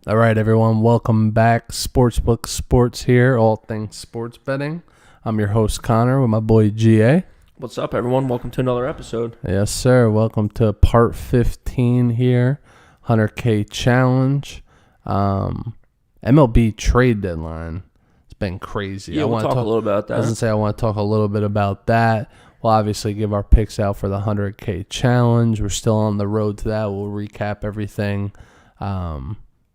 All right, everyone. Welcome back. SportsBook Sports here. All things sports betting. I'm your host, Connor, with my boy, GA. What's up, everyone? Welcome to another episode. Yes, sir. Welcome to part 15 here. 100K challenge. MLB trade deadline. It's been crazy. Yeah, we'll talk a little about that. I was going to say I want to talk a little bit about that. We'll obviously give our picks out for the 100K challenge. We're still on the road to that. We'll recap everything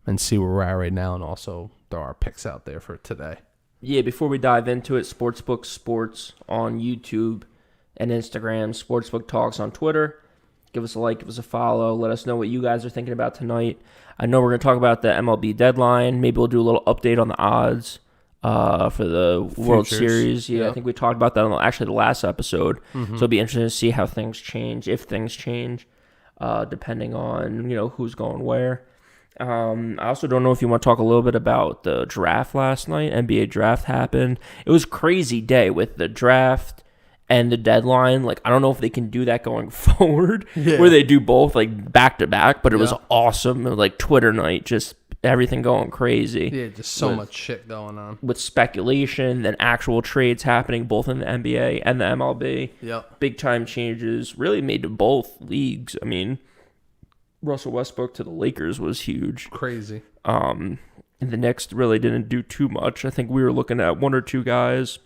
and see where we're at right now, and also throw our picks out there for today. Yeah, before we dive into it, SportsBook Sports on YouTube and Instagram, SportsBook Talks on Twitter. Give us a like, give us a follow. Let us know what you guys are thinking about tonight. I know we're going to talk about the MLB deadline. Maybe we'll do a little update on the odds for the World Series. Yeah, yep. I think we talked about that on the last episode. Mm-hmm. So it'll be interesting to see how things change, if things change, depending on who's going where. I also don't know if you want to talk a little bit about the draft last night. NBA draft happened. It was a crazy day with the draft and the deadline. Like, I don't know if they can do that going forward, where they do both like back to back, but it was awesome. It was like Twitter night, just everything going crazy. Yeah, just so much shit going on. With speculation and actual trades happening both in the NBA and the MLB. Yep. Big time changes really made to both leagues. I mean, Russell Westbrook to the Lakers was huge. Crazy. And the Knicks really didn't do too much. I think we were looking at one or two guys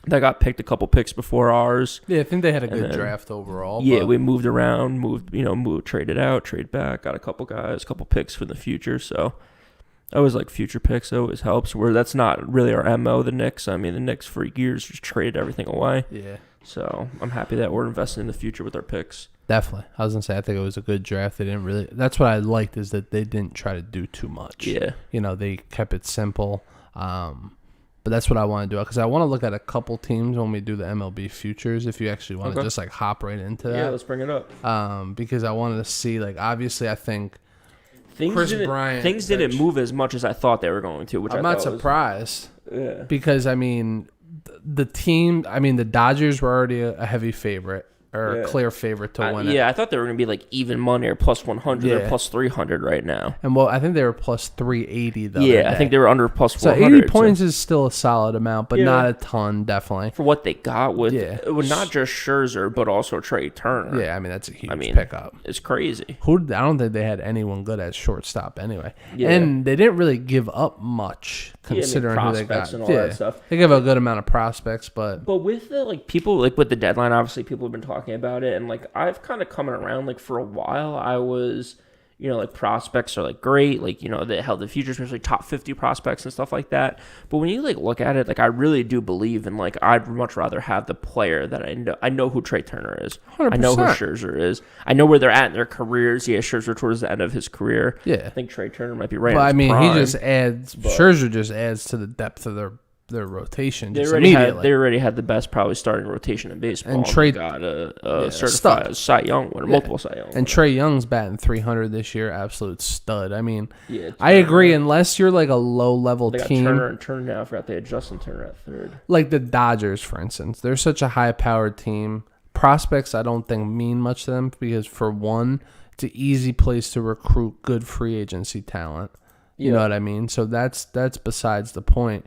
that got picked a couple picks before ours. Yeah, I think they had a good draft overall. Yeah, we moved around, traded out, trade back, got a couple guys, couple picks for the future. So I always like future picks. It always helps. Where that's not really our MO, the Knicks. I mean, the Knicks for years just traded everything away. Yeah. So I'm happy that we're investing in the future with our picks. Definitely. I was going to say, I think it was a good draft. They didn't really... That's what I liked, is that they didn't try to do too much. Yeah. They kept it simple. But that's what I want to do, because I want to look at a couple teams when we do the MLB futures, if you actually want to just like hop right into that. Yeah, let's bring it up. Because I wanted to see, like, obviously I think things didn't move as much as I thought they were going to, which I'm not surprised. Yeah. Because, I mean, the Dodgers were already a heavy favorite. Or a clear favorite to win it. Yeah, I thought they were going to be like even money or plus 100 or plus 300 right now. And I think they were plus 380 though. Yeah, I think they were under plus 400. So 80 points is still a solid amount, but not a ton, definitely. For what they got with not just Scherzer, but also Trey Turner. Yeah, I mean, that's a huge pickup. It's crazy. I don't think they had anyone good at shortstop anyway. Yeah. And they didn't really give up much considering who they got. And all that stuff. They give a good amount of prospects, but with the people with the deadline, obviously people have been talking about it, and like I've kind of come around. Like for a while I was prospects are like great, they held the futures, especially top 50 prospects and stuff like that, but when you look at it, I really do believe in I'd much rather have the player that I know who Trey Turner is. 100%. I know who Scherzer is. I know where they're at in their careers. Scherzer towards the end of his career. I think Trey Turner might be right. But in his prime, he just adds Scherzer just adds to the depth of their rotation. They already had the best probably starting rotation in baseball. And Trey got a certified Cy Young winner, multiple Cy Young. And Trey Young's batting 300 this year, absolute stud. I mean, I agree. Unless you're like a low level team, Turner and Turner now. I forgot they had Justin Turner at third. Like the Dodgers, for instance, they're such a high powered team. Prospects, I don't think mean much to them because for one, it's an easy place to recruit good free agency talent. You know what I mean? So that's besides the point.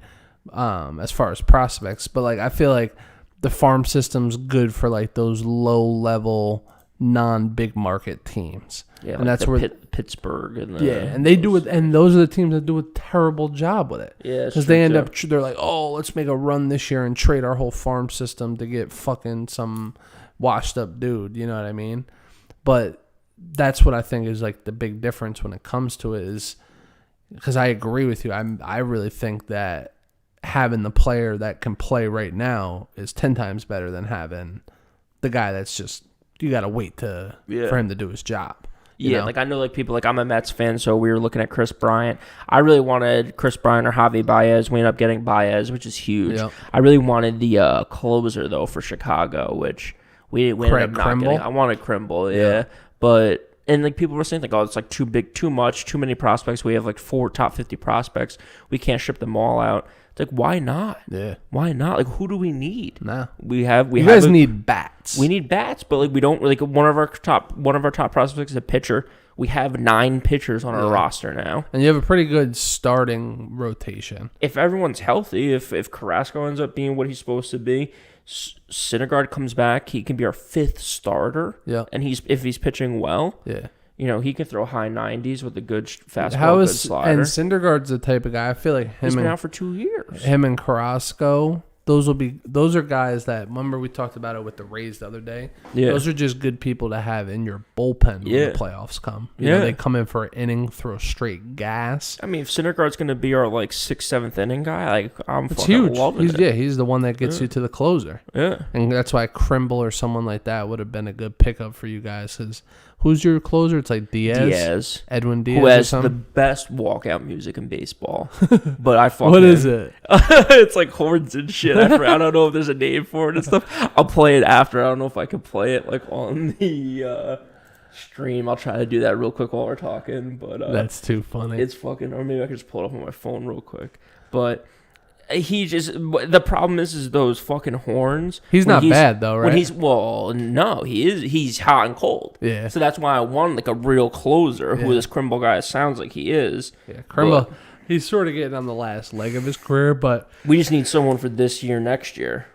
As far as prospects, but I feel like the farm system's good for those low level non-big market teams. Yeah, and that's where Pittsburgh and and they do it, and those are the teams that do a terrible job with it. Yeah, because they end up they're like, oh, let's make a run this year and trade our whole farm system to get fucking some washed up dude. You know what I mean? But that's what I think is the big difference when it comes to it, is because I agree with you. I really think that having the player that can play right now is 10 times better than having the guy that's just, you got to wait for him to do his job. You know? I know people, I'm a Mets fan, so we were looking at Chris Bryant. I really wanted Chris Bryant or Javi Baez. We ended up getting Baez, which is huge. Yep. I really wanted the closer, though, for Chicago, which we ended up not getting. I wanted Krimble, but... And people were saying oh, it's too big, too much, too many prospects. We have 4 top 50 prospects. We can't ship them all out. It's like, why not? Yeah. Why not? Like, who do we need? Nah. You guys need bats. We need bats, but like we don't. Like one of our top prospects is a pitcher. We have 9 pitchers on our roster now, and you have a pretty good starting rotation. If everyone's healthy, if Carrasco ends up being what he's supposed to be, Syndergaard comes back, he can be our 5th starter. Yeah, and if he's pitching well, yeah. He can throw high 90s with a good fastball, good slider. And Syndergaard's the type of guy. I feel like he's been out for 2 years. Him and Carrasco, those are guys that, remember we talked about it with the Rays the other day. Yeah, those are just good people to have in your bullpen when the playoffs come. You know, they come in for an inning, throw straight gas. I mean, if Syndergaard's going to be our like 6th, 7th inning guy, I'm it's fucking huge. loving it. He's the one that gets you to the closer. Yeah, and that's why Krimble or someone like that would have been a good pickup for you guys. Because who's your closer? It's like Diaz, Edwin Diaz, who has the best walkout music in baseball. But I fucking what is it? It's like horns and shit. I don't know if there's a name for it and stuff. I'll play it after. I don't know if I can play it like on the stream. I'll try to do that real quick while we're talking. But that's too funny. It's fucking. Or maybe I can just pull it up on my phone real quick. But the problem is those fucking horns. He's not bad though, right? No, he is. He's hot and cold. Yeah. So that's why I want like a real closer who this Krimble guy sounds like he is. Yeah, Krimble. He's sort of getting on the last leg of his career, but we just need someone for this year, next year.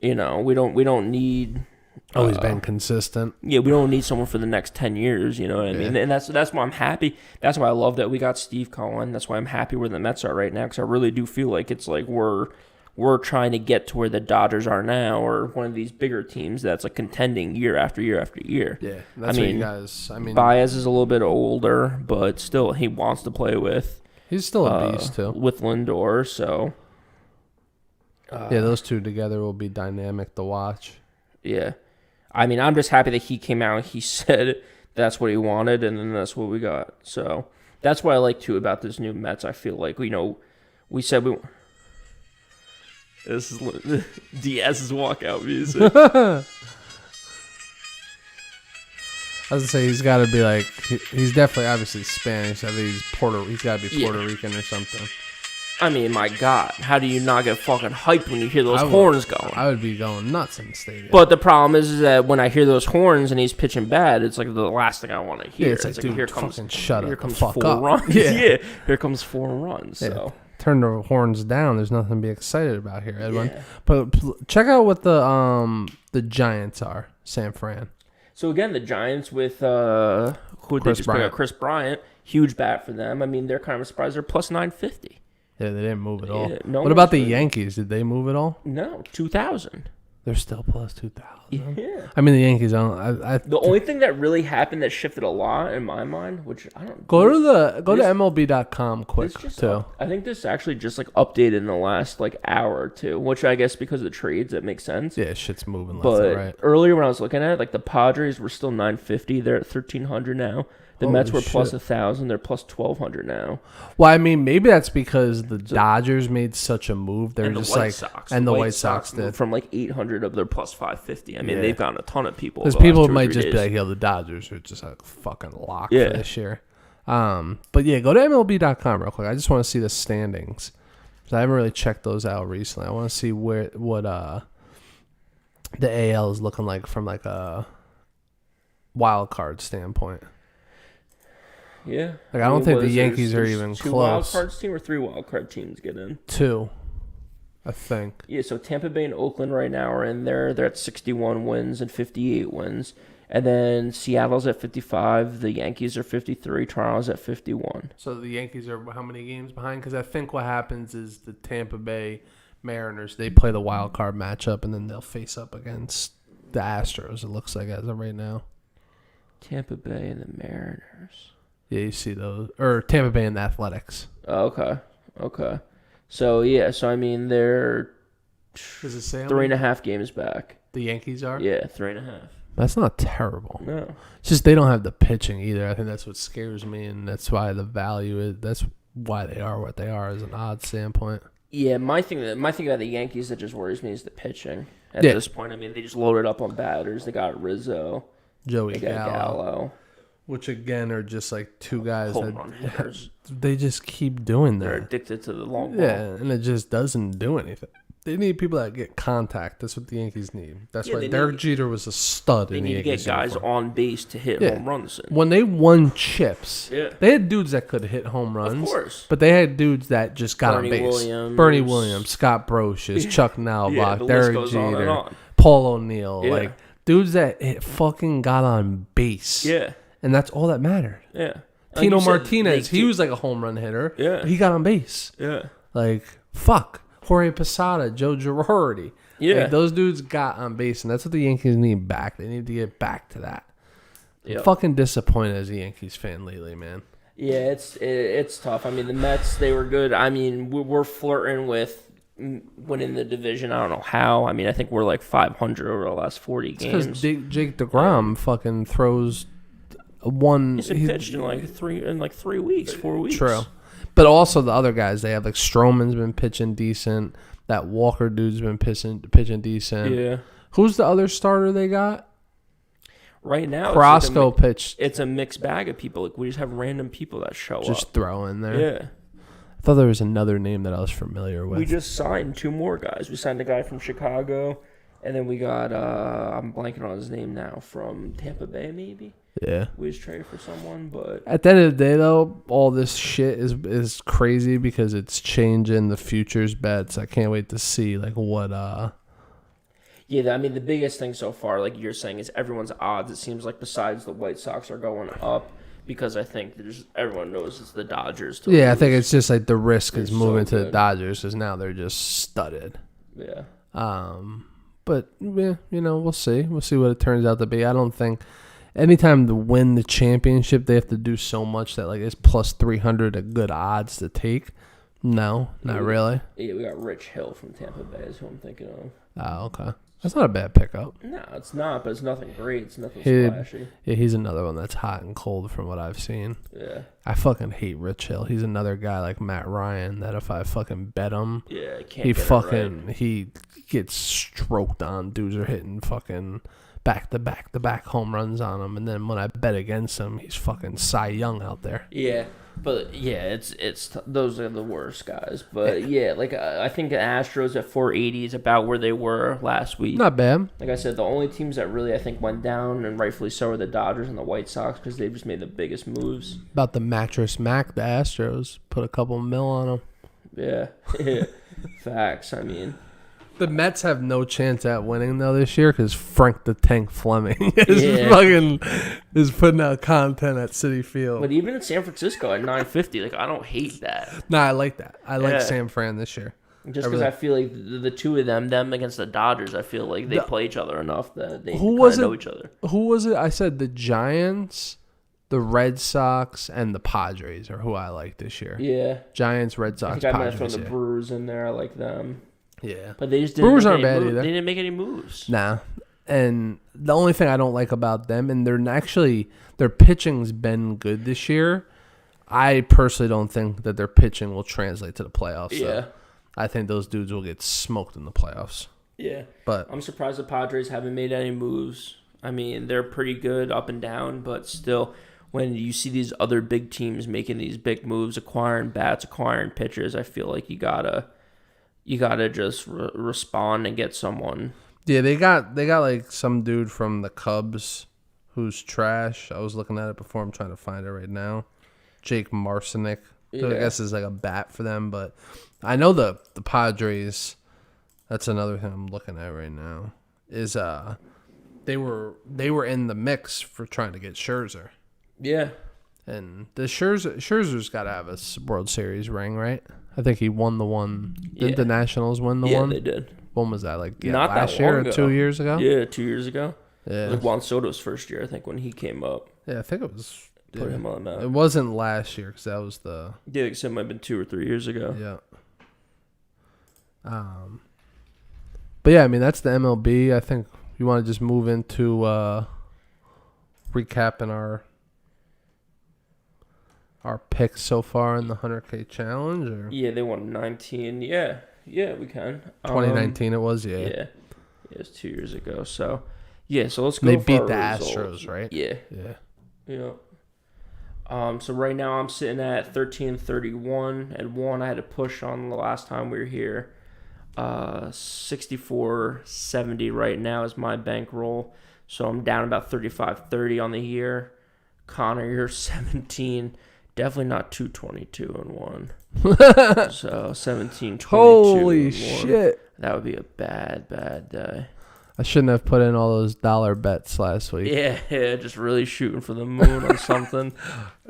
We don't need. He's been consistent. Yeah, we don't need someone for the next 10 years. You know what I mean? And that's why I'm happy. That's why I love that we got Steve Cohen. That's why I'm happy where the Mets are right now, because I really do feel like it's like we're trying to get to where the Dodgers are now, or one of these bigger teams that's like contending year after year after year. Yeah, that's what you guys. I mean, Baez is a little bit older, but still he wants to play with. He's still a beast too. With Lindor, so. Those two together will be dynamic to watch. Yeah. I mean, I'm just happy that he came out and he said that's what he wanted, and then that's what we got. So that's what I like, too, about this new Mets. I feel like, we said we... This is Diaz's walkout music. I was going to say, he's got to be like... He's definitely, obviously, Spanish. I think he's got to be Puerto Rican or something. I mean, my God, how do you not get fucking hyped when you hear those horns going? I would be going nuts in the stadium. But the problem is that when I hear those horns and he's pitching bad, it's like the last thing I want to hear. Yeah, it's like, dude, here comes, shut here up comes the fuck 4 up. runs. Yeah, here comes 4 runs. Yeah. So turn the horns down. There's nothing to be excited about here, Edwin. Yeah. But check out what the Giants are, San Fran. So again, the Giants with who did they just bring up? Chris Bryant, huge bat for them. I mean, they're kind of surprised they're plus 950. Yeah, they didn't move at all. No, what about the Yankees? Did they move at all? No, 2,000. They're still plus 2,000. Yeah. I mean, the Yankees don't. The only thing that really happened that shifted a lot in my mind, which I don't go to MLB.com quick too. I think this actually just like updated in the last like hour or two, which I guess because of the trades that makes sense. Yeah, shit's moving left and right. Earlier when I was looking at it, like the Padres were still 950. They're at 1,300 now. The Mets were plus 1,000. They're plus 1,200 now. Well, I mean, maybe that's because the Dodgers made such a move. They're just like, and the White Sox did from like 800 of their plus 550. I mean, they've gotten a ton of people. Because people might just be like, "Yo, the Dodgers are just a fucking lock for this year." But yeah, go to MLB.com real quick. I just want to see the standings. I haven't really checked those out recently. I want to see what the AL is looking like from like a wild card standpoint. Yeah. Like I don't think the Yankees are even close. 2 wild cards team or 3 wild card teams get in? 2, I think. Yeah, so Tampa Bay and Oakland right now are in there. They're at 61 wins and 58 wins. And then Seattle's at 55. The Yankees are 53. Toronto's at 51. So the Yankees are how many games behind? Because I think what happens is the Tampa Bay Mariners, they play the wild card matchup, and then they'll face up against the Astros, it looks like, as of right now. Tampa Bay and the Mariners. Yeah, you see those. Or Tampa Bay and the Athletics. Oh, okay. So, yeah. So, I mean, they're 3.5 games back. The Yankees are? Yeah, 3.5. That's not terrible. No. It's just they don't have the pitching either. I think that's what scares me, and that's why the value is. That's why they are what they are as an odd standpoint. Yeah, my thing about the Yankees that just worries me is the pitching. At this point, I mean, they just loaded up on batters. They got Rizzo. Joey Gallo. Which again are just like two guys home run hitters. They just keep doing that. They're addicted to the long ball. Yeah, and it just doesn't do anything. They need people that get contact. That's what the Yankees need. That's why Derek Jeter was a stud in the Yankees. They need to get guys on base to hit home runs. When they won chips, they had dudes that could hit home runs. Of course. But they had dudes that just got on base. Bernie Williams, Scott Brosius, Chuck Nalbach, Derek Jeter, Paul O'Neill. Like, dudes that fucking got on base. Yeah. And that's all that mattered. Yeah. Tino Martinez, he was like a home run hitter. Yeah. He got on base. Yeah. Like, fuck. Jorge Posada, Joe Girardi. Yeah. Like, those dudes got on base, and that's what the Yankees need back. They need to get back to that. Yep. I'm fucking disappointed as a Yankees fan lately, man. Yeah, it's tough. I mean, the Mets, they were good. I mean, we're flirting with winning the division. I don't know how. I mean, I think we're like 500 over the last 40 games. Because Jake DeGrom fucking throws one. He's pitched in like 3 weeks, 4 weeks. True. But also the other guys, they have like Stroman's been pitching decent. That Walker dude's been pitching decent. Yeah. Who's the other starter they got? Right now, Carrasco pitched. It's a mixed bag of people. Like, we just have random people that show up. Just throw in there. Yeah. I thought there was another name that I was familiar with. We just signed 2 more guys. We signed a guy from Chicago, and then we got I'm blanking on his name now, from Tampa Bay maybe. Yeah. We just traded for someone, but at the end of the day, though, all this shit is crazy because it's changing the futures bets. I can't wait to see like what. Yeah, I mean the biggest thing so far, like you're saying, is everyone's odds. It seems like besides the White Sox are going up because I think everyone knows it's the Dodgers. Yeah, I think it's just like the risk is moving to the Dodgers because now they're just studded. Yeah. But yeah, we'll see. We'll see what it turns out to be. I don't think. Anytime to win the championship, they have to do so much that like it's plus 300 a good odds to take. No, not really. Yeah, we got Rich Hill from Tampa Bay is who I'm thinking of. Oh, okay. That's not a bad pickup. No, it's not, but it's nothing great. It's nothing splashy. Yeah, he's another one that's hot and cold from what I've seen. Yeah. I fucking hate Rich Hill. He's another guy like Matt Ryan that if I fucking bet him, he gets stroked on. Dudes are hitting fucking back-to-back home runs on him, and then when I bet against him, he's fucking Cy Young out there. Yeah, but yeah, it's those are the worst guys. But yeah, like I think the Astros at 480 is about where they were last week. Not bad. Like I said, the only teams that really I think went down, and rightfully so, are the Dodgers and the White Sox because they've just made the biggest moves. About the mattress Mac, the Astros put a couple mil on them. Yeah, facts. I mean. The Mets have no chance at winning though this year because Frank the Tank Fleming is putting out content at Citi Field. But even in San Francisco at 950, like I don't hate that. Nah, I like that. I like San Fran this year. Just because I feel like the two of them against the Dodgers, I feel like they play each other enough that they know each other. Who was it? I said the Giants, the Red Sox, and the Padres are who I like this year. Yeah. Giants, Red Sox, Padres. I Padres. might throw the Brewers in there. I like them. Yeah. But they just didn't Brewers aren't bad either. They didn't make any moves. Nah. And the only thing I don't like about them, and their pitching's been good this year. I personally don't think that their pitching will translate to the playoffs. Yeah. So I think those dudes will get smoked in the playoffs. Yeah. But I'm surprised the Padres haven't made any moves. I mean, they're pretty good up and down, but still, when you see these other big teams making these big moves, acquiring bats, acquiring pitchers, I feel like you gotta just respond and get someone. Yeah, they got like some dude from the Cubs who's trash. I was looking at it before. I'm trying to find it right now. Jake Marcinick. Yeah. I guess is like a bat for them, but I know the Padres. That's another thing I'm looking at right now. Is they were in the mix for trying to get Scherzer. Yeah. And the Scherzer's got to have a World Series ring, right? I think he won the one. Did the Nationals win the one? Yeah, they did. When was that? Like not last that year long or ago. 2 years ago? Yeah, 2 years ago. Yeah. Like Juan Soto's first year, I think, when he came up. Yeah, I think it was. Put him on that. It wasn't last year because that was the. Yeah, like I said, it might have been 2 or 3 years ago. Yeah. But yeah, I mean that's the MLB. I think you want to just move into recapping our picks so far in the 100K challenge, or yeah, they won 19. Yeah, we can. 2019 it was. Yeah, it was 2 years ago. So yeah, so let's go. They for beat our the results. Astros, right? Yeah. Yeah. Yeah. So right now I'm sitting at 13.31 and 1. I had to push on the last time we were here. 64.70 right now is my bankroll. So I'm down about 35.30 on the year. Connor, you're 17. Definitely not 222 and 1. So 17.22. Holy and 1. shit. That would be a bad day. I shouldn't have put in all those dollar bets last week. Yeah, just really shooting for the moon on something.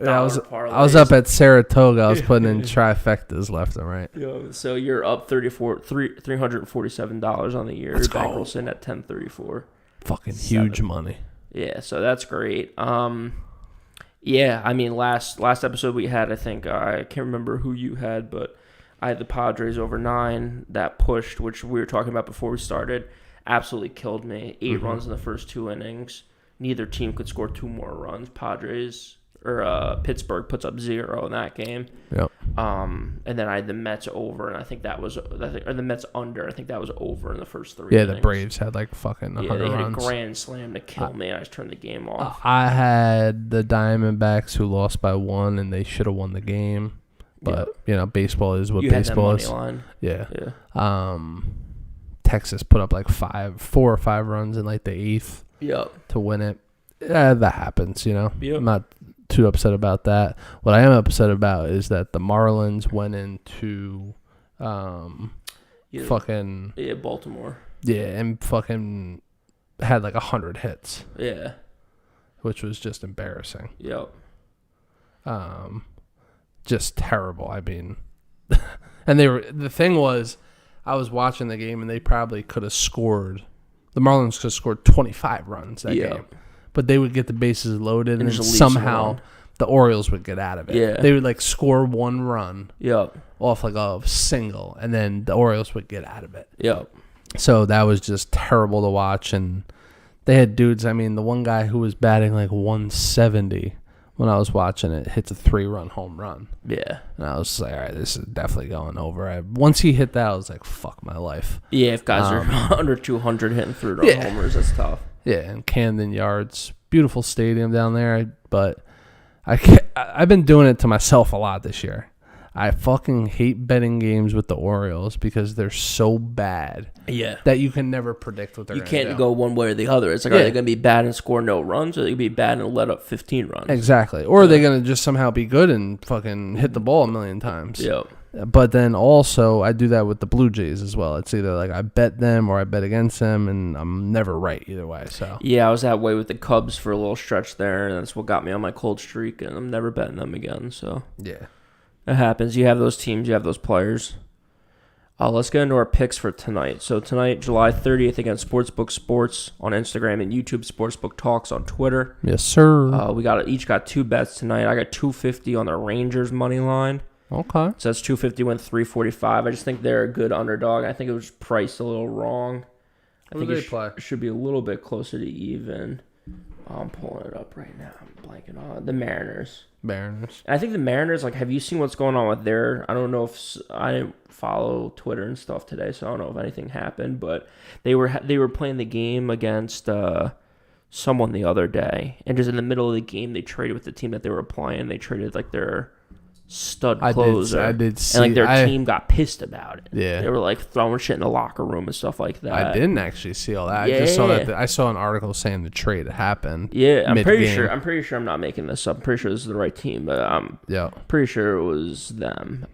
I was up at Saratoga. I was putting in trifectas left and right. So you're up $347 on the year. Let's Your bankroll sitting at 1034. Fucking huge money. Yeah, so that's great. Yeah, I mean, last episode we had, I think, I can't remember who you had, but I had the Padres over 9. That pushed, which we were talking about before we started. Absolutely killed me. 8 runs in the first 2 innings. Neither team could score 2 more runs. Pittsburgh puts up 0 in that game. Yep. And then I had the Mets over, and I think that was, or the Mets under. I think that was over in the first 3 innings. The Braves had like fucking 100 they hit runs. a grand slam to kill me, and I just turned the game off. I had the Diamondbacks who lost by 1, and they should have won the game. But baseball is what baseball is. Line. Yeah. Texas put up like 4 or 5 runs in like the 8th. Yep. To win it. That happens, Yep. I'm not too upset about that. What I am upset about is that the Marlins went into Baltimore. Yeah, and fucking had like 100 hits. Yeah. Which was just embarrassing. Yep. Just terrible. I mean, and the thing was, I was watching the game and they probably could have scored. The Marlins could have scored 25 runs that game. But they would get the bases loaded and then somehow the Orioles would get out of it. Yeah. They would like score 1 run off like a single, and then the Orioles would get out of it. Yep. So that was just terrible to watch. And they had dudes, I mean, the one guy who was batting like 170 when I was watching it hits a 3-run home run. Yeah. And I was like, all right, this is definitely going over. Once he hit that, I was like, fuck my life. Yeah, if guys are under 200 hitting 3-run homers, that's tough. Yeah, and Camden Yards, beautiful stadium down there. But I've been doing it to myself a lot this year. I fucking hate betting games with the Orioles because they're so bad. Yeah. That you can never predict what they're going to do. You can't go one way or the other. It's like, are they going to be bad and score no runs, or are they going to be bad and let up 15 runs? Exactly. Or are they going to just somehow be good and fucking hit the ball a million times? Yep. But then also, I do that with the Blue Jays as well. It's either like I bet them or I bet against them, and I'm never right either way. So yeah, I was that way with the Cubs for a little stretch there, and that's what got me on my cold streak, and I'm never betting them again. So yeah. It happens. You have those teams. You have those players. Let's get into our picks for tonight. So tonight, July 30th, against SportsBook Sports on Instagram and YouTube, SportsBook Talks on Twitter. Yes, sir. We each got 2 bets tonight. I got $250 on the Rangers money line. Okay. So that's $250 went $345. I just think they're a good underdog. I think it was priced a little wrong. I think it should be a little bit closer to even. I'm pulling it up right now. I'm blanking on the Mariners. I think the Mariners, like, have you seen what's going on with their, I don't know if, I didn't follow Twitter and stuff today, so I don't know if anything happened, but they were playing the game against someone the other day, and just in the middle of the game, they traded with the team that they were playing. They traded, like, their stud closer. I did see. And, like, their team got pissed about it. Yeah. They were, like, throwing shit in the locker room and stuff like that. I didn't actually see all that. Yeah. I just saw that. I saw an article saying the trade happened. Yeah, I'm pretty sure I'm not making this up. I'm pretty sure this is the right team, but I'm pretty sure it was them.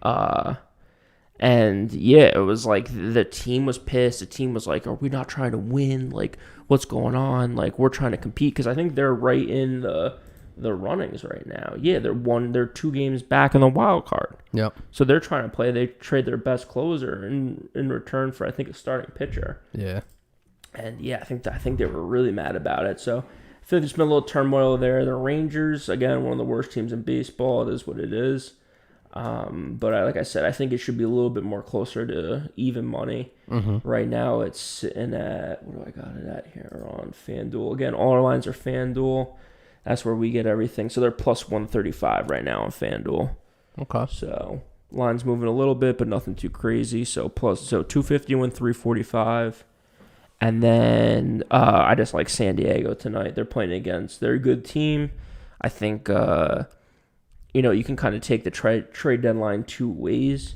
And yeah, it was like the team was pissed. The team was like, "Are we not trying to win? Like, what's going on? Like, we're trying to compete." Because I think they're right in the runnings right now. Yeah, they're 2 games back in the wild card. Yep. So they're trying to play. They trade their best closer in return for, I think, a starting pitcher. Yeah. And yeah, I think they were really mad about it. So I feel like there's been a little turmoil there. The Rangers, again, one of the worst teams in baseball. It is what it is. But like I said, I think it should be a little bit more closer to even money. Mm-hmm. Right now, it's sitting at, what do I got it at here on FanDuel? Again, all our lines are FanDuel. That's where we get everything. So they're plus 135 right now on FanDuel. Okay. So line's moving a little bit, but nothing too crazy. So 250 win 345. And then I just like San Diego tonight. They're playing against, they're a good team. I think you can kind of take the trade deadline two ways.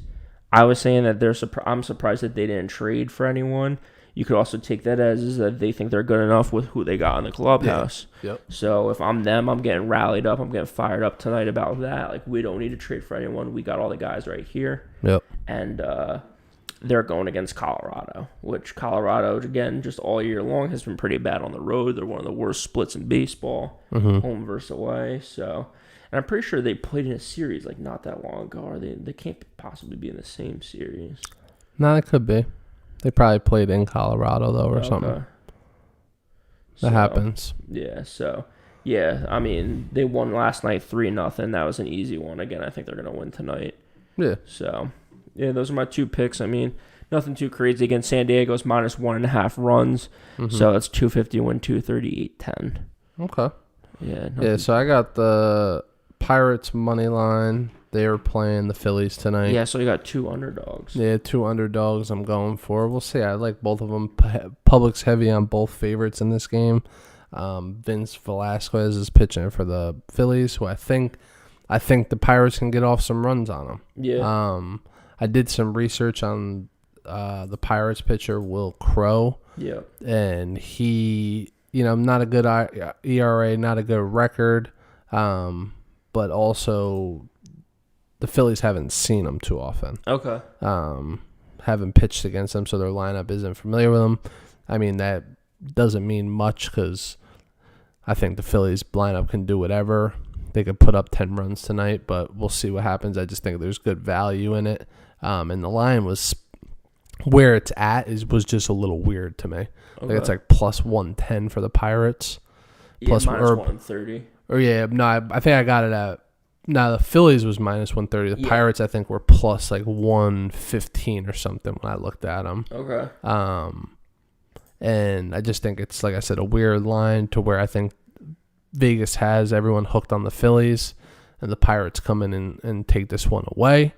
I was saying that I'm surprised that they didn't trade for anyone. You could also take that as is that they think they're good enough with who they got in the clubhouse. Yeah. Yep. So if I'm them, I'm getting rallied up. I'm getting fired up tonight about that. Like, we don't need to trade for anyone. We got all the guys right here. Yep. And they're going against Colorado, which Colorado, again, just all year long has been pretty bad on the road. They're one of the worst splits in baseball, home versus away. So, and I'm pretty sure they played in a series like not that long ago. Or they can't possibly be in the same series. No, it could be. They probably played in Colorado, though, or something. That happens. Yeah, so, yeah, I mean, they won last night 3-0. That was an easy one. Again, I think they're going to win tonight. Yeah. So, yeah, those are my two picks. I mean, nothing too crazy. Again, San Diego's minus 1.5 runs. So that's 250 win, 238-10. Okay. Yeah. Yeah, so I got the Pirates money line. They are playing the Phillies tonight. Yeah, so you got two underdogs. Yeah, two underdogs I'm going for. We'll see. I like both of them. Public's heavy on both favorites in this game. Vince Velasquez is pitching for the Phillies, who I think the Pirates can get off some runs on them. Yeah. I did some research on the Pirates pitcher, Will Crow. Yeah. And he, not a good ERA, not a good record, but also the Phillies haven't seen him too often. Okay. Haven't pitched against him, so their lineup isn't familiar with him. I mean, that doesn't mean much because I think the Phillies lineup can do whatever. They could put up 10 runs tonight, but we'll see what happens. I just think there's good value in it. And the line was where it's at was just a little weird to me. Okay. I think it's like plus 110 for the Pirates. Yeah, plus minus 130. Or yeah, no, I think I got it at. No, the Phillies was minus 130. The Pirates, I think, were plus like 115 or something when I looked at them. Okay. And I just think it's, like I said, a weird line to where I think Vegas has everyone hooked on the Phillies, and the Pirates come in and take this one away.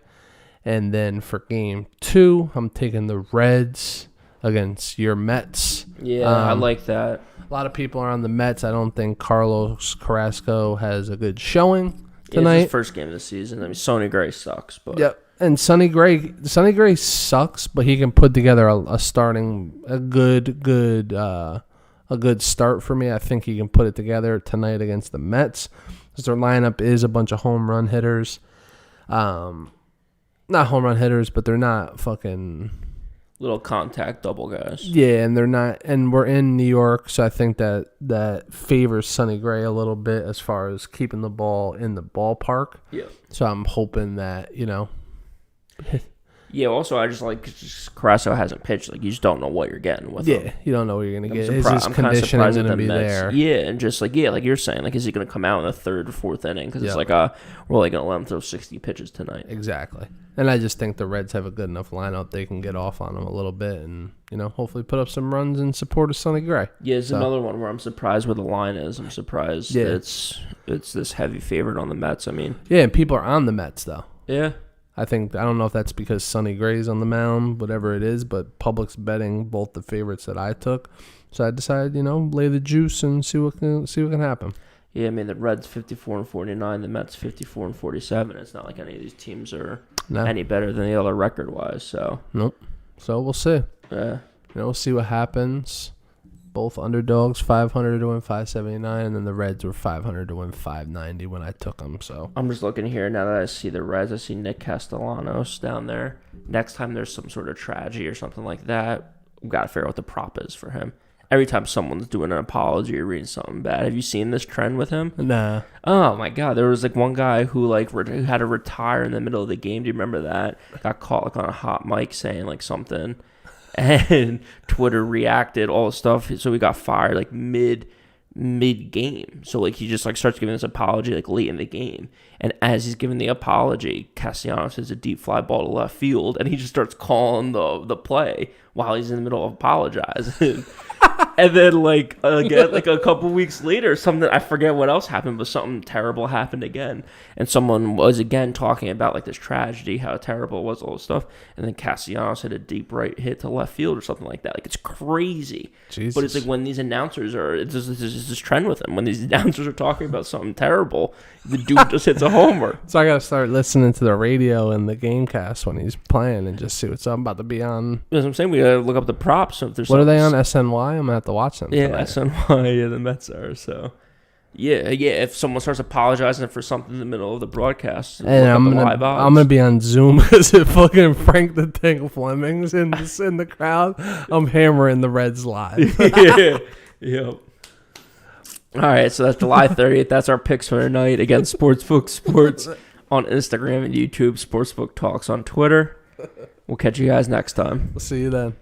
And then for game 2, I'm taking the Reds against your Mets. Yeah, I like that. A lot of people are on the Mets. I don't think Carlos Carrasco has a good showing tonight. It's his first game of the season. I mean, Sonny Gray sucks, but yep. And Sonny Gray sucks, but he can put together a good start for me. I think he can put it together tonight against the Mets, because their lineup is a bunch of home run hitters. Not home run hitters, but they're not fucking little contact double guys. Yeah, and they're not, and we're in New York, so I think that favors Sonny Gray a little bit as far as keeping the ball in the ballpark. Yeah. So I'm hoping that, Yeah, also, I just Carrasco hasn't pitched. Like, you just don't know what you're getting with him. Yeah, you don't know what you're going to get. Is his conditioning going to be there? Yeah, and just, like you're saying, like, is he going to come out in the third or fourth inning? Because it's like, we're only going to let him throw 60 pitches tonight. Exactly. And I just think the Reds have a good enough lineup. They can get off on him a little bit and, hopefully put up some runs in support of Sonny Gray. Yeah, it's another one where I'm surprised where the line is. I'm surprised it's this heavy favorite on the Mets. I mean. Yeah, and people are on the Mets, though. Yeah. I don't know if that's because Sonny Gray's on the mound, whatever it is, but public's betting both the favorites that I took. So I decided, lay the juice and see what can happen. Yeah, I mean, the Reds 54-49, the Mets 54-47. It's not like any of these teams are any better than the other record-wise. So nope. So we'll see. Yeah. We'll see what happens. Both underdogs, 500 to win 579, and then the Reds were 500 to win 590 when I took them. So I'm just looking here now that I see the Reds. I see Nick Castellanos down there. Next time there's some sort of tragedy or something like that, we've got to figure out what the prop is for him. Every time someone's doing an apology or reading something bad, have you seen this trend with him? Nah. Oh my God, there was one guy who who had to retire in the middle of the game. Do you remember that? Got caught on a hot mic saying something. And Twitter reacted, all the stuff. So he got fired mid game. So he just starts giving this apology late in the game. And as he's giving the apology, Castellanos hits a deep fly ball to left field, and he just starts calling the play while he's in the middle of apologizing. And then, like, again, like a couple weeks later, something, I forget what else happened, but something terrible happened again. And someone was, again, talking about, like, this tragedy, how terrible it was, all this stuff. And then Castellanos hit a deep right hit to left field or something like that. Like, it's crazy. Jesus. But it's like when these announcers are, there's this trend with them. When these announcers are talking about something terrible, the dude just hits a homer. So I got to start listening to the radio and the Gamecast when he's playing and just see what's up. I'm about to be on. That's what I'm saying. We got to look up the props. So if there's what are they on, SNY? I'm going to have to watch them. Yeah, tonight. SNY, yeah, the Mets are. So, yeah. If someone starts apologizing for something in the middle of the broadcast, and I'm gonna be on Zoom because if fucking Frank the Tank Fleming's in the crowd, I'm hammering the Reds live. Yeah. Yep. All right, so that's July 30th. That's our picks for tonight. Again, SportsBook Sports on Instagram and YouTube. SportsBook Talks on Twitter. We'll catch you guys next time. We'll see you then.